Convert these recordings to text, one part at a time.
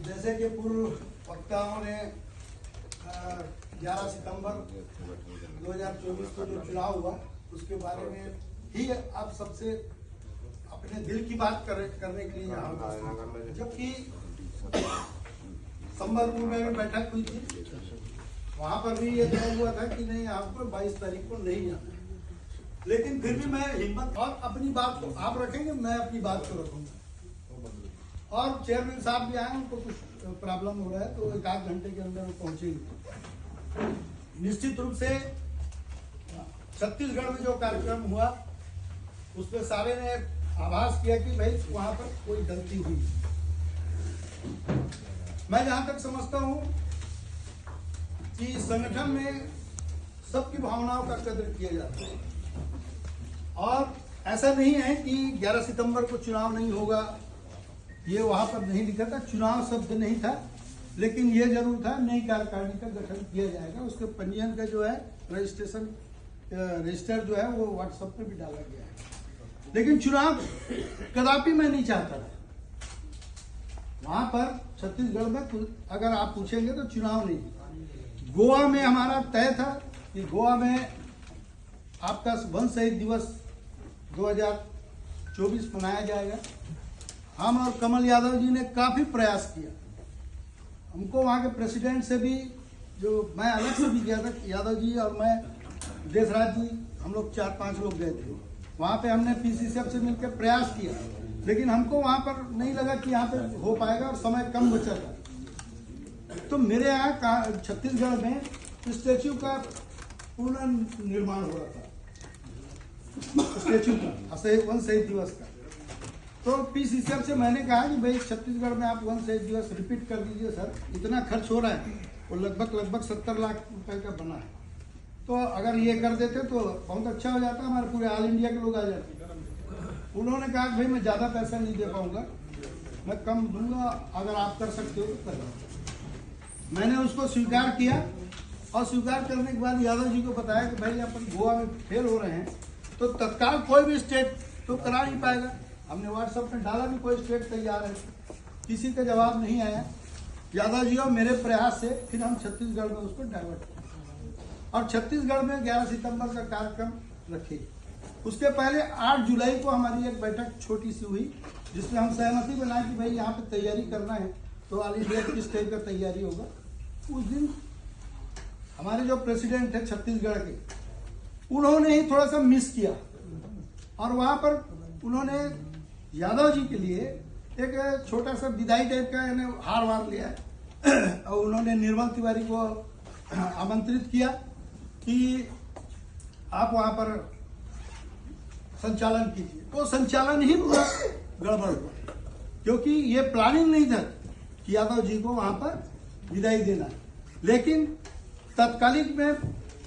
जैसे कि पूर्व वक्ताओं ने 11 सितंबर 2024 को जो चुनाव हुआ उसके बारे में ही आप सबसे अपने दिल की बात करने के लिए यहाँ उपस्थित, जबकि संबलपुर में भी बैठक हुई थी, वहां पर भी ये तय हुआ था कि नहीं आपको 22 तारीख को नहीं आना, लेकिन फिर भी मैं हिम्मत और अपनी बात को आप रखेंगे, मैं अपनी बात को रखूंगा। और चेयरमैन साहब भी आए, उनको कुछ प्रॉब्लम हो रहा है तो 1 घंटे के अंदर वो पहुंचेंगे। निश्चित रूप से छत्तीसगढ़ में जो कार्यक्रम हुआ उसमें सारे ने आभास किया कि भाई वहां पर कोई गलती हुई। मैं जहां तक समझता हूं कि संगठन में सबकी भावनाओं का कदर किया जाता है, और ऐसा नहीं है कि 11 सितंबर को चुनाव नहीं होगा, ये वहां पर नहीं लिखा था, चुनाव शब्द नहीं था, लेकिन ये जरूर था नई कार्यकारिणी का गठन किया जाएगा। उसके पंजीयन का जो है रजिस्टर जो है वो व्हाट्सएप पे भी डाला गया है, लेकिन चुनाव कदापि मैं नहीं चाहता था वहां पर छत्तीसगढ़ में। अगर आप पूछेंगे तो चुनाव नहीं, गोवा में हमारा तय था कि गोवा में आपका वन शहीद दिवस 2024 मनाया जाएगा। हम और कमल यादव जी ने काफी प्रयास किया, हमको वहाँ के प्रेसिडेंट से भी, जो मैं अलग से भी गया था, यादव जी और मैं, देशराज जी, हम लोग 4-5 लोग गए थे वहाँ पे। हमने पीसीसीएफ से मिलकर प्रयास किया, लेकिन हमको वहाँ पर नहीं लगा कि यहाँ पे हो पाएगा और समय कम बचा था। तो मेरे यहाँ छत्तीसगढ़ में स्टैच्यू का पूर्ण निर्माण हो रहा था, स्टैच्यू का वन शहीद दिवस का। तो पीसीसीएफ से मैंने कहा कि भाई छत्तीसगढ़ में आप वन शहीद दिवस रिपीट कर दीजिए सर, इतना खर्च हो रहा है, वो लगभग 70 लाख रुपए का बना है, तो अगर ये कर देते तो बहुत अच्छा हो जाता, हमारे पूरे ऑल इंडिया के लोग आ जाते। उन्होंने कहा कि भाई मैं ज़्यादा पैसा नहीं दे पाऊंगा, मैं कम दूंगा, अगर आप कर सकते हो तो करो। मैंने उसको स्वीकार किया, और स्वीकार करने के बाद यादव जी को बताया कि भाई अपन गोवा में फेल हो रहे हैं, तो तत्काल कोई भी स्टेट तो करा नहीं पाएगा। हमने व्हाट्सएप में डाला भी कोई स्टेट तैयार है, किसी का जवाब नहीं आया। यादव जी और मेरे प्रयास से फिर हम छत्तीसगढ़ में उसको डाइवर्ट किया, और छत्तीसगढ़ में 11 सितंबर का कार्यक्रम रखे। उसके पहले 8 जुलाई को हमारी एक बैठक छोटी सी हुई, जिसमें हम सहमति बनाए कि भाई यहाँ पे तैयारी करना है तो ऑल इंडिया किस टाइप का तैयारी होगा। उस दिन हमारे जो प्रेसिडेंट है छत्तीसगढ़ के, उन्होंने ही थोड़ा सा मिस किया, और वहां पर उन्होंने यादव जी के लिए एक छोटा सा विदाई टाइप का यानी हार वार लिया है, और उन्होंने निर्मल तिवारी को आमंत्रित किया कि आप वहां पर संचालन कीजिए। तो संचालन ही पूरा गड़बड़ हुआ, क्योंकि ये प्लानिंग नहीं था कि यादव जी को वहां पर विदाई देना है। लेकिन तत्कालिक में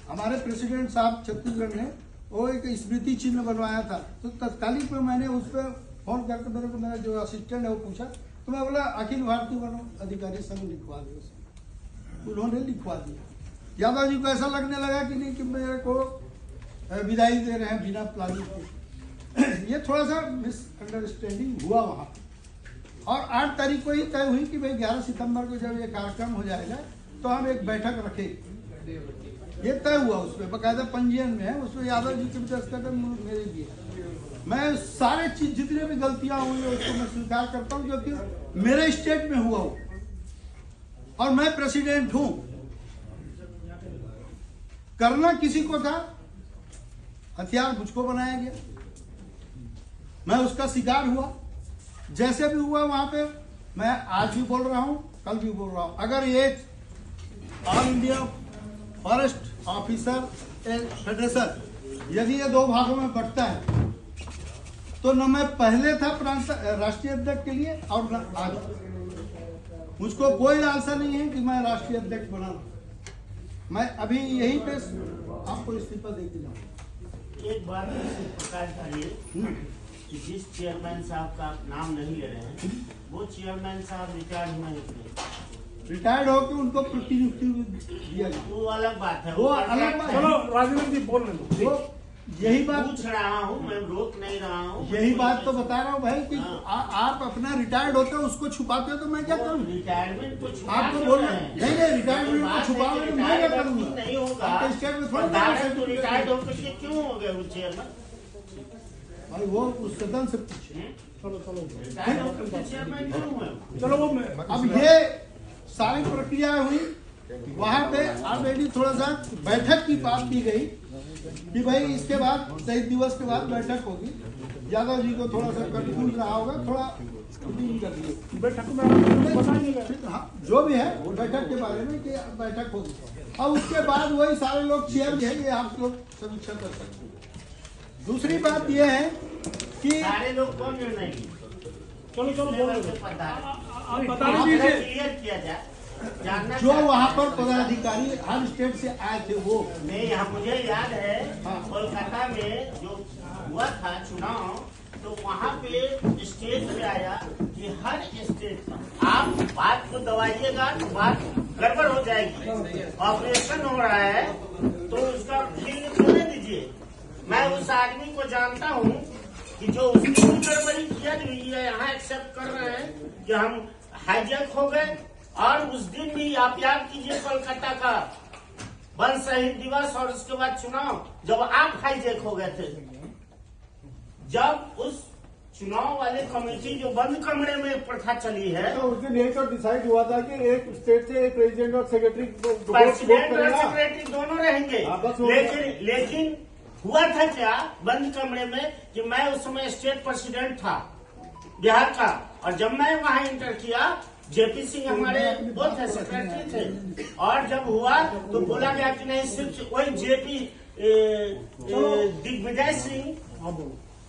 हमारे प्रेसिडेंट साहब छत्तीसगढ़ ने वो एक स्मृति चिन्ह बनवाया था, तो तत्कालिक में मैंने उस पर फोन करके मेरा जो असिस्टेंट है वो पूछा, तो मैं बोला अखिल भारतीय वन अधिकारी संघ लिखवा दो। उन्होंने लिखवा दिया। यादव जी को ऐसा लगने लगा कि नहीं कि मेरे को विदाई दे रहे हैं बिना प्लानिंग के। ये थोड़ा सा मिसअंडरस्टैंडिंग हुआ वहाँ, और 8 तारीख को ही तय हुई कि भाई 11 सितंबर को जब ये कार्यक्रम हो जाएगा तो हम एक बैठक रखेंगे। ये तय हुआ, उसमें बकायदा पंजीयन में है, उसमें यादव जी के भी दस्तखत मेरे भी है। मैं सारे चीज जितने भी गलतियां हुई है उसको मैं स्वीकार करता हूँ, जो कि मेरे स्टेट में हुआ हो, और मैं प्रेसिडेंट हूं। करना किसी को था, हथियार मुझको बनाया गया, मैं उसका शिकार हुआ। जैसे भी हुआ वहां पे मैं आज भी बोल रहा हूं, कल भी बोल रहा हूं, अगर ये all India forest officer federation यदि ये 2 भागों में बंटता है, तो न मैं पहले था राष्ट्रीय अध्यक्ष के लिए और न आज। मुझको कोई लालसा नहीं है कि मैं राष्ट्रीय अध्यक्ष बना, मैं अभी यहीं पे आपको इस्तीफा दे के जाऊँ। एक बात प्रकाश करिए कि जिस चेयरमैन साहब का आप नाम नहीं ले रहे हैं, वो चेयरमैन साहब रिटायर्ड हुए हैं। रिटायर्ड होकर उनको प्रतिनियुक्ति दिया गया, वो अलग बात है, वो अलग बात है। चलो राजनीति बोल रहे वो यही बात पूछ रहा हूँ, मैं रोक नहीं रहा हूँ। यही बात तो बता रहा हूँ भाई कि हाँ। आप अपना रिटायर्ड होते हो उसको छुपाते हो तो मैं क्या करूँ? रिटायरमेंट को छुपा आप तो क्यों बोल रहे रहे हैं? नहीं नहीं रिटायरमेंट को बात छुपा है कि रहे मैं क्या रिटायरमेंट करूँगा? नहीं होगा। आपके स्टेट में थोड़ा प्रधान तो रिटायर्ड होकर के क्यों हो गए वो चेयरमैन? भाई वो उस सदन से पूछे। रिटायर्ड होकर के चेयरमैन क्यों हुए? चलो वो अब ये सारी प्रक्रिया हुई, वहां पे ऑलरेडी थोड़ा सा बैठक की बात की गई कि भाई इसके बाद शहीद दिवस के बाद बैठक होगी। यादव जी को थोड़ा सा कंफ्यूज रहा होगा, थोड़ा मीटिंग कर ली बैठक में, हाँ जो भी है बैठक के बारे में कि बैठक होगी। अब उसके बाद वही सारे लोग चेयर है, ये आप लोग समीक्षा कर सकते हैं। दूसरी बात ये है कि सारे लोग कौन निर्णय लिए? चलो आप बता दीजिए। क्लियर किया जाए, जानना जो वहाँ पर पदाधिकारी हर स्टेट से आए थे वो नहीं, यहाँ मुझे याद है हाँ। कोलकाता में जो हुआ था चुनाव, तो वहाँ पे स्टेज पे आया कि हर स्टेट का आप बात को दबाइएगा तो बात गड़बड़ हो जाएगी। ऑपरेशन हो रहा है तो उसका फील्ड खोलने दीजिए। मैं उस आदमी को जानता हूँ कि जो उसने भी गड़बड़ी किया, जो ये यहाँ एक्सेप्ट कर रहे हैं कि हम हाईजैक हो गए। और उस दिन भी आप याद कीजिए कोलकाता का वन शहीद दिवस और उसके बाद चुनाव, जब आप हाईजैक हो गए थे, जब उस चुनाव वाले कमेटी जो बंद कमरे में प्रथा चली है, तो उस दिन यही तो डिसाइड हुआ था कि एक स्टेट से एक प्रेसिडेंट और सेक्रेटरी प्रेसिडेंट और सेक्रेटरी दोनों रहेंगे। हाँ, बस हो गया। लेकिन हुआ था क्या बंद कमरे में कि मैं उस समय स्टेट प्रेसिडेंट था बिहार का, और जब मैं वहां इंटर किया, जेपी सिंह हमारे वो थे, सेक्रेटरी थे, और जब हुआ तो बोला गया कि नहीं सिर्फ वही जेपी दिग्विजय सिंह